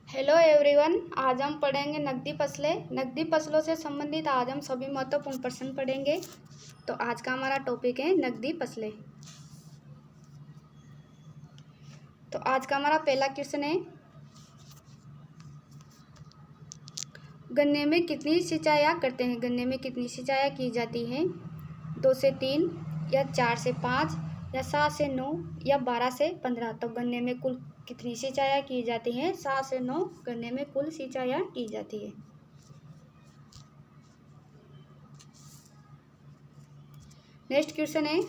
Hello everyone, आज हम पढ़ेंगे नकदी फसलें। नकदी फसलों से संबंधित आज हम सभी महत्वपूर्ण प्रश्न पढ़ेंगे। तो आज का हमारा टॉपिक है नकदी फसलें। तो आज का हमारा पहला क्वेश्चन है, गन्ने में कितनी सिंचाई करते हैं? गन्ने में कितनी सिंचाई की जाती है? 2 से 3 या 4 से 5 या 7 से 9 या 12 से 15। तो गन्ने में कुल कितनी सिंचाई की जाती है? 7 से 9 गन्ने में कुल सिंचाई की जाती है। नेक्स्ट क्वेश्चन है,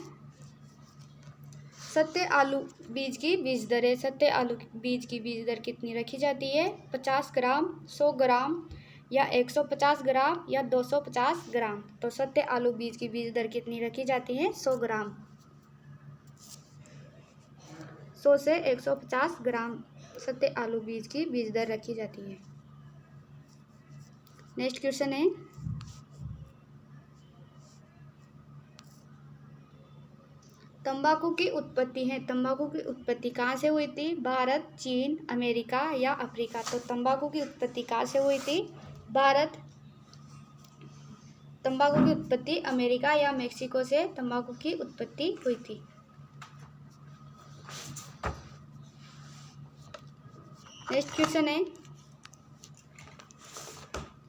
सत्य आलू बीज की बीज दर है। सत्य आलू बीज की बीज दर कितनी रखी जाती है? 50 ग्राम, 100 ग्राम या 150 ग्राम या 250 ग्राम। तो सत्य आलू बीज की बीज दर कितनी रखी जाती है? 100 ग्राम। 100 से 150 ग्राम सत्य आलू बीज की बीज दर रखी जाती है। नेक्स्ट क्वेश्चन है, तंबाकू की उत्पत्ति है। तंबाकू की उत्पत्ति कहाँ से हुई थी? भारत, चीन, अमेरिका या अफ्रीका। तो तंबाकू की उत्पत्ति कहाँ से हुई थी? भारत। तंबाकू की उत्पत्ति अमेरिका या मेक्सिको से तंबाकू की उत्पत्ति हुई थी। नेक्स्ट क्वेश्चन है,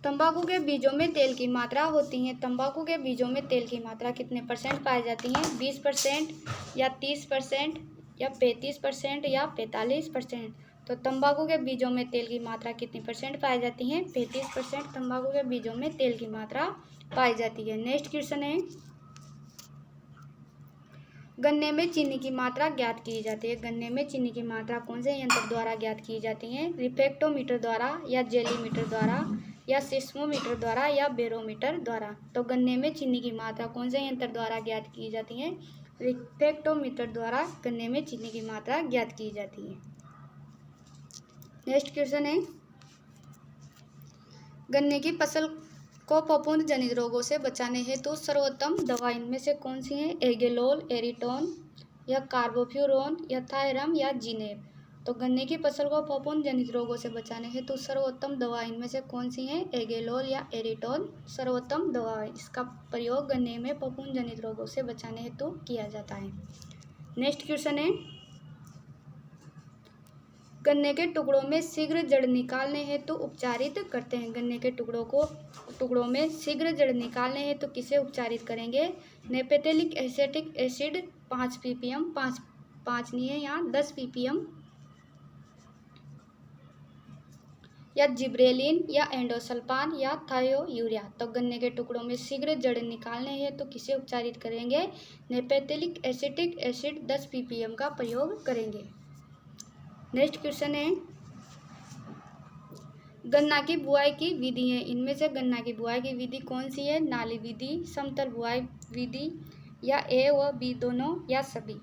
तंबाकू के बीजों में तेल की मात्रा होती है। तंबाकू के बीजों में तेल की मात्रा कितने % पाई जाती है? 20% या 30% या 35% या 45%। तो तंबाकू के बीजों में तेल की मात्रा कितनी % पाई जाती है? 35% तंबाकू के बीजों में तेल की मात्रा पाई जाती है। नेक्स्ट क्वेश्चन है, गन्ने में चीनी की मात्रा ज्ञात की जाती है। गन्ने में चीनी की मात्रा कौन से यंत्र द्वारा ज्ञात की जाती है? रिफ्रैक्टोमीटर द्वारा या जेलीमीटर द्वारा या सिस्मोमीटर द्वारा या बैरोमीटर द्वारा। तो गन्ने में चीनी की मात्रा कौन से यंत्र द्वारा ज्ञात की जाती है? रिफ्रैक्टोमीटर द्वारा गन्ने में चीनी की मात्रा ज्ञात की जाती है। नेक्स्ट क्वेश्चन है, गन्ने की फसल को फफूंद जनित रोगों से बचाने हेतु सर्वोत्तम दवा इनमें से कौन सी है? एगेलोल, एरिटोन या कार्बोफ्यूरॉन या थायरम या जीनेप। तो गन्ने की फसल को फफूंद जनित रोगों से बचाने हेतु सर्वोत्तम दवा इनमें से कौन सी है? एगेलोल या एरिटोन सर्वोत्तम दवा है। इसका प्रयोग गन्ने में फफूंद जनित रोगों से बचाने हेतु किया जाता है। नेक्स्ट क्वेश्चन है, गन्ने के टुकड़ों में शीघ्र जड़ निकालने हेतु उपचारित करते हैं। गन्ने के टुकड़ों में शीघ्र जड़ निकालने हेतु किसे उपचारित करेंगे? नेपेथेलिक एसिटिक एसिड 5 ppm, 5 नहीं है यहाँ, 10 ppm या जिब्रेलिन या एंडोसल्फान या थायोयूरिया। तो गन्ने के टुकड़ों में शीघ्र जड़ निकालने हेतु किसे उपचारित करेंगे? नेपेथेलिक एसिटिक एसिड 10 ppm का प्रयोग करेंगे। नेक्स्ट क्वेश्चन है, गन्ना की बुआई की विधि है। इनमें से गन्ना की बुआई की विधि कौन सी है? नाली विधि, समतल बुआई विधि या ए व बी दोनों या सभी।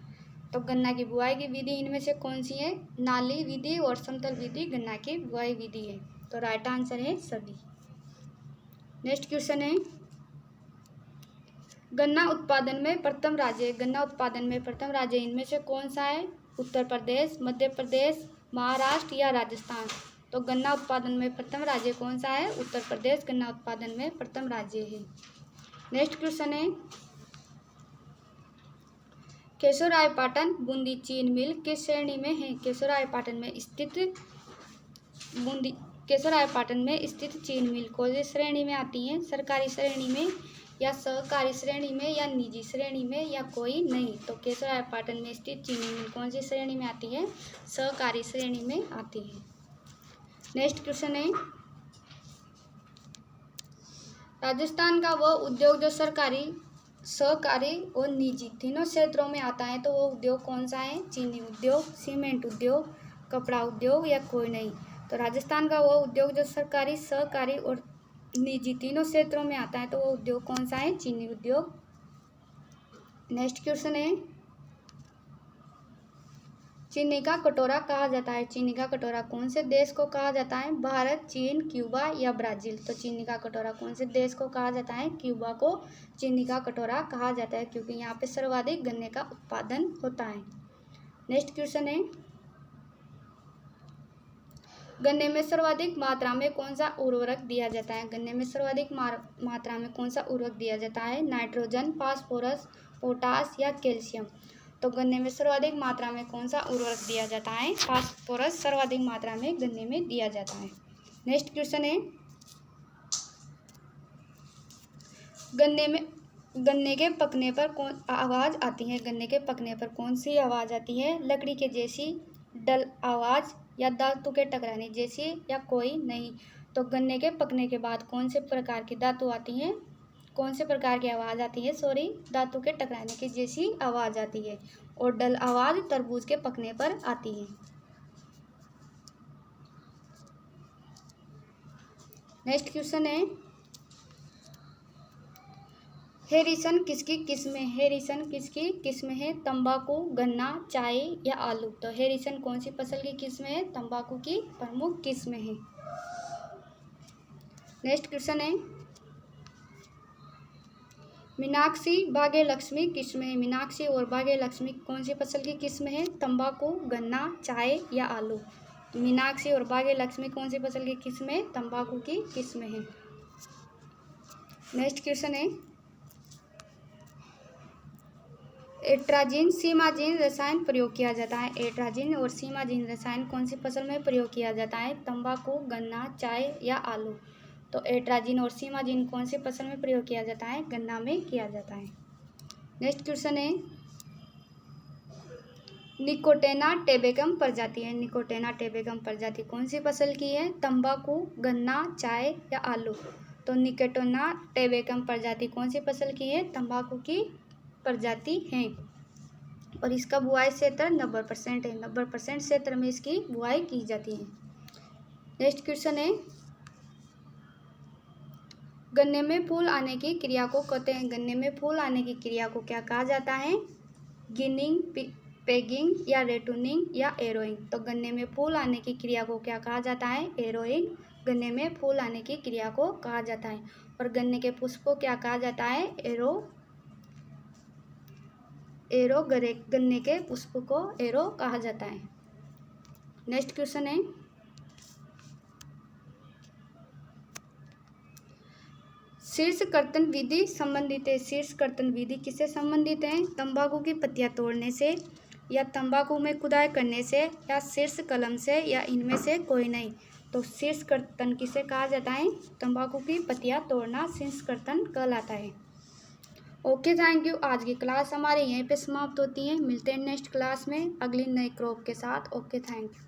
तो गन्ना की बुआई की विधि इनमें से कौन सी है? नाली विधि और समतल विधि गन्ना की बुआई विधि है। तो राइट आंसर है सभी। नेक्स्ट क्वेश्चन है, गन्ना उत्पादन में प्रथम राज्य। गन्ना उत्पादन में प्रथम राज्य इनमें से कौन सा है? उत्तर प्रदेश, मध्य प्रदेश, महाराष्ट्र या राजस्थान। तो गन्ना उत्पादन में प्रथम राज्य कौन सा है? उत्तर प्रदेश गन्ना उत्पादन में प्रथम राज्य है। नेक्स्ट क्वेश्चन है, केशोरायपाटन बूंदी चीन मिल किस श्रेणी में है? केशोरायपाटन में स्थित चीन मिल कौन सी श्रेणी में आती है? सरकारी श्रेणी में या सहकारी श्रेणी में या निजी श्रेणी में या कोई नहीं। तो केशोरायपाटन में स्थित चीनी मिल कौन सी श्रेणी में आती है? सहकारी श्रेणी में आती है। नेक्स्ट क्वेश्चन है, राजस्थान का वह उद्योग जो सरकारी, सहकारी और निजी तीनों क्षेत्रों में आता है, तो वो उद्योग कौन सा है? चीनी उद्योग, सीमेंट उद्योग, कपड़ा उद्योग या कोई नहीं। तो राजस्थान का वह उद्योग जो सरकारी, सहकारी और निजी तीनों क्षेत्रों में आता है, तो वो उद्योग कौन सा है? चीनी उद्योग। नेक्स्ट क्वेश्चन है, चीनी का कटोरा कहा जाता है। चीनी का कटोरा कौन से देश को कहा जाता है? भारत, चीन, क्यूबा या ब्राजील। तो चीनी का कटोरा कौन से देश को कहा जाता है? क्यूबा को चीनी का कटोरा कहा जाता है, क्योंकि यहाँ पे सर्वाधिक गन्ने का उत्पादन होता है। नेक्स्ट क्वेश्चन है, गन्ने में सर्वाधिक मात्रा में कौन सा उर्वरक दिया जाता है? गन्ने में सर्वाधिक मात्रा में कौन सा उर्वरक दिया जाता है? नाइट्रोजन, फास्फोरस, पोटास या कैल्शियम? तो गन्ने में सर्वाधिक मात्रा में कौन सा उर्वरक दिया जाता है? फास्फोरस सर्वाधिक मात्रा में गन्ने में दिया जाता है। नेक्स्ट क्वेश्चन है, गन्ने के पकने पर कौन आवाज़ आती है? गन्ने के पकने पर कौन सी आवाज़ आती है? लकड़ी के जैसी, डल आवाज़ या धातु के टकराने जैसी या कोई नहीं? तो गन्ने के पकने के बाद कौन से प्रकार की धातु आती है, कौन से प्रकार की आवाज़ आती है? धातु के टकराने की जैसी आवाज़ आती है। और डल आवाज़ तरबूज के पकने पर आती है। नेक्स्ट क्वेश्चन है, हेरिसन किसकी किस्म है? हेरिसन किसकी किस्म है? तंबाकू, गन्ना, चाय या आलू? तो हेरिसन कौन सी फसल की किस्म है? तंबाकू की प्रमुख किस्म है। नेक्स्ट क्वेश्चन है, मीनाक्षी, भाग्यलक्ष्मी किस्म है? मीनाक्षी और भाग्यलक्ष्मी कौन सी फसल की किस्म है? तंबाकू, गन्ना, चाय या आलू? मीनाक्षी और भाग्यलक्ष्मी कौन सी फसल की किस्म है? तंबाकू की किस्म है। नेक्स्ट क्वेश्चन है, एट्राजिन, सीमाजीन रसायन प्रयोग किया जाता है। एट्राजिन और सीमाजीन रसायन कौन सी फसल में प्रयोग किया जाता है? तंबाकू, गन्ना, चाय या आलू? तो एट्राजिन और सीमाजीन कौन सी फसल में प्रयोग किया जाता है? गन्ना में किया जाता है। नेक्स्ट क्वेश्चन है, निकोटेना टेबेकम प्रजाति है। निकोटेना टेबेकम प्रजाति कौन सी फसल की है? तंबाकू, गन्ना, चाय या आलू? तो निकोटेना टेबेकम प्रजाति कौन सी फसल की है? तंबाकू की प्रजाति है। और इसका बुआई क्षेत्र 90% है। 90% क्षेत्र में इसकी बुआई की जाती है। नेक्स्ट क्वेश्चन है, गन्ने में फूल आने की क्रिया को कहते हैं। गन्ने में फूल आने की क्रिया को क्या कहा जाता है? गिनिंग, पेगिंग या रेटूनिंग या एरोइंग? तो गन्ने में फूल आने की क्रिया को क्या कहा जाता है? एरोइंग। गन्ने में फूल आने की क्रिया को कहा जाता है। और गन्ने के पुष्प को क्या कहा जाता है? गन्ने के पुष्प को एरो कहा जाता है। नेक्स्ट क्वेश्चन है, शीर्ष कर्तन विधि संबंधित है। शीर्ष कर्तन विधि किससे संबंधित है? तंबाकू की पत्तियां तोड़ने से या तंबाकू में खुदाई करने से या शीर्ष कलम से या इनमें से कोई नहीं? तो शीर्ष कर्तन किसे कहा जाता है? तंबाकू की पत्तियां तोड़ना शीर्ष कर्तन कहलाता है। Okay, thank you. आज की क्लास हमारी यहीं पे समाप्त होती है। मिलते हैं नेक्स्ट क्लास में अगली नई क्रॉप के साथ। Okay, thank you.